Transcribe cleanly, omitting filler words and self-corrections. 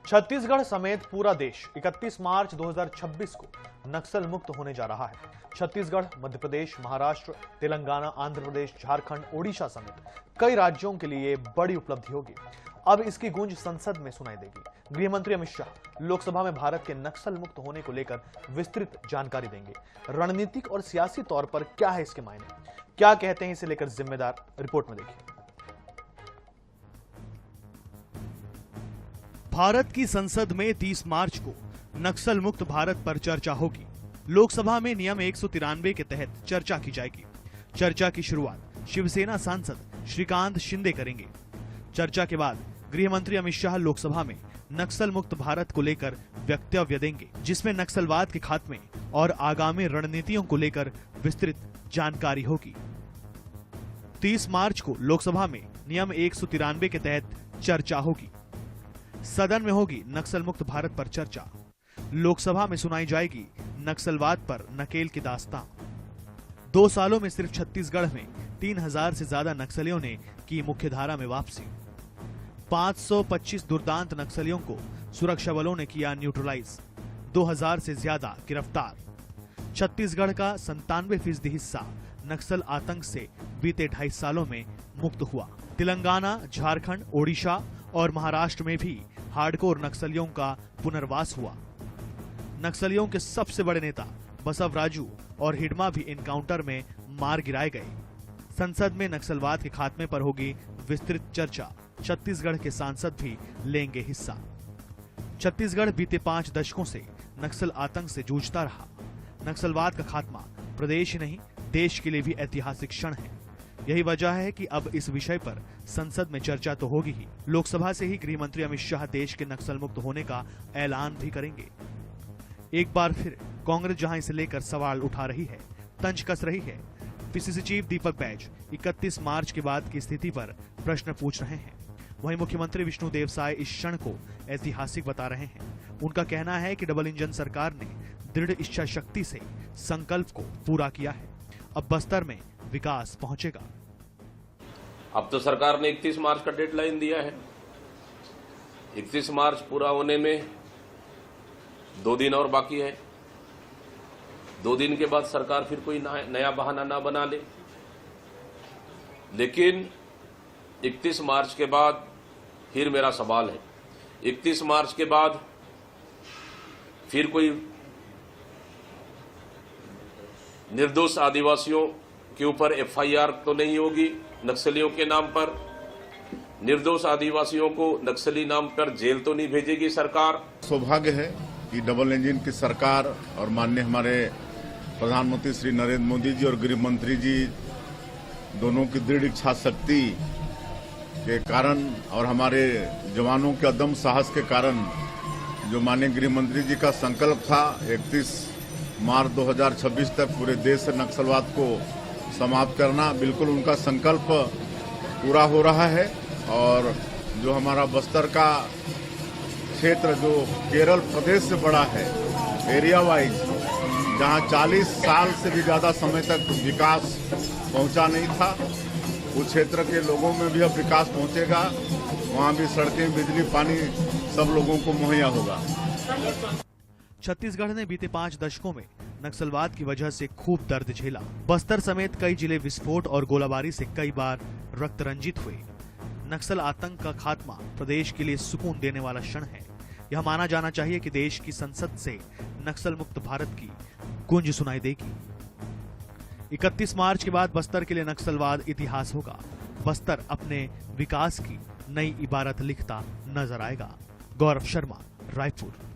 छत्तीसगढ़ समेत पूरा देश 31 मार्च 2026 को नक्सल मुक्त होने जा रहा है। छत्तीसगढ़, मध्य प्रदेश, महाराष्ट्र, तेलंगाना, आंध्र प्रदेश, झारखंड, ओडिशा समेत कई राज्यों के लिए बड़ी उपलब्धि होगी। अब इसकी गूंज संसद में सुनाई देगी। गृह मंत्री अमित शाह लोकसभा में भारत के नक्सल मुक्त होने को लेकर विस्तृत जानकारी देंगे। रणनीतिक और सियासी तौर पर क्या है इसके मायने, क्या कहते हैं इसे लेकर जिम्मेदार, रिपोर्ट में देखिए। भारत की संसद में 30 मार्च को नक्सल मुक्त भारत पर चर्चा होगी। लोकसभा में नियम 193 के तहत चर्चा की जाएगी। चर्चा की शुरुआत शिवसेना सांसद श्रीकांत शिंदे करेंगे। चर्चा के बाद गृह मंत्री अमित शाह लोकसभा में नक्सल मुक्त भारत को लेकर वक्तव्य देंगे, जिसमें नक्सलवाद के खात्मे और आगामी रणनीतियों को लेकर विस्तृत जानकारी होगी। 30 मार्च को लोकसभा में नियम 193 के तहत चर्चा होगी। सदन में होगी नक्सल मुक्त भारत पर चर्चा। लोकसभा में सुनाई जाएगी नक्सलवाद पर नकेल की दास्तां। 2 सालों में सिर्फ छत्तीसगढ़ में 3000 से ज्यादा नक्सलियों ने की मुख्यधारा में वापसी। 525 दुर्दांत नक्सलियों को सुरक्षा बलों ने किया न्यूट्रलाइज। 2000 से ज्यादा गिरफ्तार। छत्तीसगढ़ का 97% हिस्सा नक्सल आतंक से बीते 2.5 सालों में मुक्त हुआ। तेलंगाना, झारखंड, ओडिशा और महाराष्ट्र में भी हार्डकोर नक्सलियों का पुनर्वास हुआ। नक्सलियों के सबसे बड़े नेता बसवराजू और हिडमा भी इनकाउंटर में मार गिराए गए। संसद में नक्सलवाद के खात्मे पर होगी विस्तृत चर्चा। छत्तीसगढ़ के सांसद भी लेंगे हिस्सा। छत्तीसगढ़ बीते 5 दशकों से नक्सल आतंक से जूझता रहा। नक्सलवाद का खात्मा प्रदेश ही नहीं, देश के लिए भी ऐतिहासिक क्षण है। यही वजह है कि अब इस विषय पर संसद में चर्चा तो होगी ही। लोकसभा से ही गृह मंत्री अमित शाह देश के नक्सल मुक्त होने का ऐलान भी करेंगे। एक बार फिर कांग्रेस जहां इसे लेकर सवाल उठा रही है, तंज कस रही है, पीसीसी चीफ दीपक बैज 31 मार्च के बाद की स्थिति पर प्रश्न पूछ रहे हैं। वहीं मुख्यमंत्री विष्णुदेव साय इस क्षण को ऐतिहासिक बता रहे हैं। उनका कहना है कि डबल इंजन सरकार ने दृढ़ इच्छा शक्ति से संकल्प को पूरा किया है। अब बस्तर में विकास पहुंचेगा। अब तो सरकार ने 31 मार्च का डेडलाइन दिया है। 31 मार्च पूरा होने में 2 दिन और बाकी है। 2 दिन के बाद सरकार फिर कोई नया बहाना ना बना ले। लेकिन 31 मार्च के बाद फिर मेरा सवाल है, 31 मार्च के बाद फिर कोई निर्दोष आदिवासियों के ऊपर एफआईआर तो नहीं होगी नक्सलियों के नाम पर? निर्दोष आदिवासियों को नक्सली नाम पर जेल तो नहीं भेजेगी सरकार? सौभाग्य है कि डबल इंजन की सरकार और माननीय हमारे प्रधानमंत्री श्री नरेंद्र मोदी जी और गृह मंत्री जी दोनों की दृढ़ इच्छा शक्ति के कारण और हमारे जवानों के अदम्य साहस के कारण जो माननीय गृह मंत्री जी का संकल्प था 31 मार्च 2026 तक पूरे देश से नक्सलवाद को समाप्त करना, बिल्कुल उनका संकल्प पूरा हो रहा है। और जो हमारा बस्तर का क्षेत्र जो केरल प्रदेश से बड़ा है एरिया वाइज, जहां 40 साल से भी ज्यादा समय तक विकास पहुंचा नहीं था, उस क्षेत्र के लोगों में भी अब विकास पहुंचेगा। वहां भी सड़कें, बिजली, पानी सब लोगों को मुहैया होगा। छत्तीसगढ़ ने बीते 5 दशकों में नक्सलवाद की वजह से खूब दर्द झेला। बस्तर समेत कई जिले विस्फोट और गोलाबारी से कई बार रक्त रंजित हुए। नक्सल आतंक का खात्मा प्रदेश के लिए सुकून देने वाला क्षण है। यह माना जाना चाहिए कि देश की संसद से नक्सल मुक्त भारत की गूंज सुनाई देगी। 31 मार्च के बाद बस्तर के लिए नक्सलवाद इतिहास होगा। बस्तर अपने विकास की नई इबारत लिखता नजर आएगा। गौरव शर्मा, रायपुर।